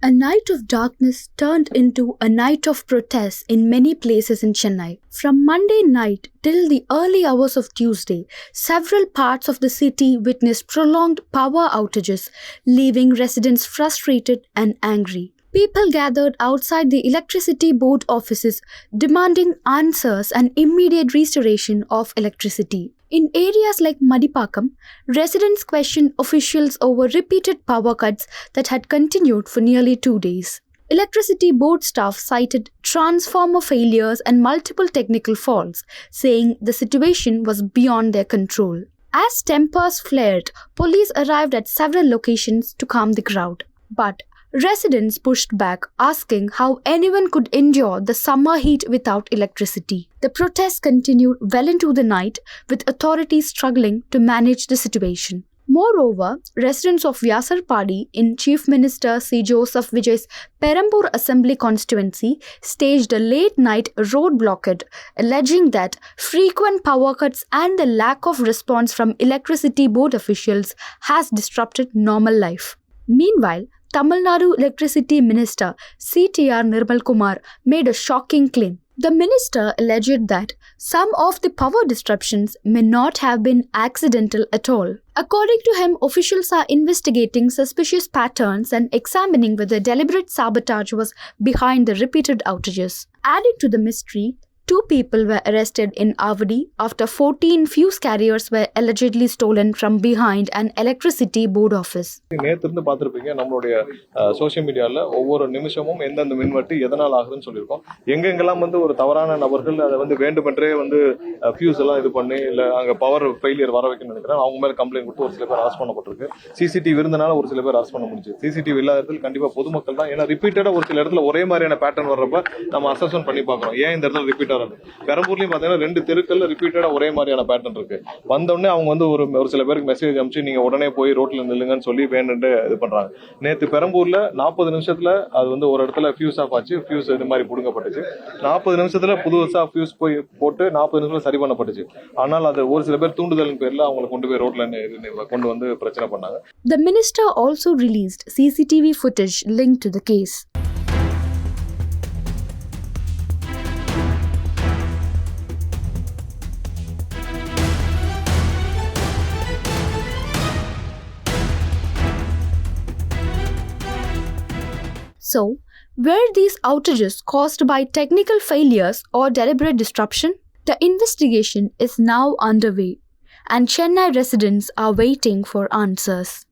A night of darkness turned into a night of protests in many places in Chennai. From Monday night till the early hours of Tuesday, several parts of the city witnessed prolonged power outages, leaving residents frustrated and angry. People gathered outside the electricity board offices demanding answers and immediate restoration of electricity. In areas like Madipakam, residents questioned officials over repeated power cuts that had continued for nearly 2 days. Electricity board staff cited transformer failures and multiple technical faults, saying the situation was beyond their control. As tempers flared, police arrived at several locations to calm the crowd. But residents pushed back, asking how anyone could endure the summer heat without electricity. The protests continued well into the night, with authorities struggling to manage the situation. Moreover, residents of Vyasarpadi in Chief Minister C. Joseph Vijay's Perambur Assembly constituency staged a late-night road blockade, alleging that frequent power cuts and the lack of response from electricity board officials has disrupted normal life. Meanwhile, Tamil Nadu Electricity Minister C.T.R. Nirmal Kumar made a shocking claim. The minister alleged that some of the power disruptions may not have been accidental at all. According to him, officials are investigating suspicious patterns and examining whether deliberate sabotage was behind the repeated outages. Adding to the mystery, 2 people were arrested in Avadi after 14 fuse carriers were allegedly stolen from behind an electricity board office. நேத்திருந்து பார்த்துருப்பீங்க நம்மளுடைய social மீடியாவில் ஒவ்வொரு நிமிஷமும் எந்தெந்த மின்வெட்டு எதனால் ஆகுதுன்னு சொல்லியிருக்கோம். எங்கெங்கெல்லாம் ஒரு தவறான நபர்கள் அதை வேண்டுமென்றே ஃபியூஸ் எல்லாம் இது பண்ணி இல்லை அங்கே பவர் ஃபெயிலியர் வர வைக்கணும்னு நினைக்கிறேன். அவங்க மேலே கம்ப்ளைண்ட் கொடுத்து ஒரு சில பேர் அரெஸ்ட் பண்ணப்பட்டிருக்கு. சிசிடிவி இருந்தனால ஒரு சில பேர் அரெஸ்ட் பண்ண முடிஞ்சு. சிசிடிவி இல்லாத இடத்துல கண்டிப்பாக பொதுமக்கள் தான். ஏன்னா ரிப்பீட்டடாக ஒரு சில இடத்துல ஒரே மாதிரியான பேட்டர்ன் வர்றப்ப நம்ம அசஸ்மெண்ட் பண்ணி பார்க்குறோம். ஏன் இந்த இடத்துல ரிப்பீட் பெரம்பூர்லயும் பாத்தீங்கன்னா 2 தெருக்கள்ல ரிப்பீட்டடா ஒரே மாதிரியான பேட்டர்ன் இருக்கு. வந்தோடனே அவங்க ஒரு சில பேருக்கு மெசேஜ் அனுப்பிச்சு நீங்க உடனே போய் ரோட்ல நில்லுங்கன்னு சொல்லி வேணுட்டு இது பண்றாங்க. நேத்து பெரம்பூர்ல 40 நிமிஷத்துல அது ஒரு இடத்துல ஃபியூஸ் ஆஃப் ஆச்சு. ஃபியூஸ் இது மாதிரி புடுங்கப்பட்டுச்சு. 40 நிமிஷத்துல புதுசா ஃபியூஸ் போய் போட்டு 40 நிமிஷத்துல சரி பண்ணப்பட்டுச்சு. ஆனால் அது ஒரு சில பேர் தூண்டுதலின் பேர்ல அவங்களை கொண்டு போய் ரோட்ல கொண்டு பிரச்சனை பண்ணாங்க. The minister also released CCTV footage linked to the case. So, were these outages caused by technical failures or deliberate disruption? The investigation is now underway, and Chennai residents are waiting for answers.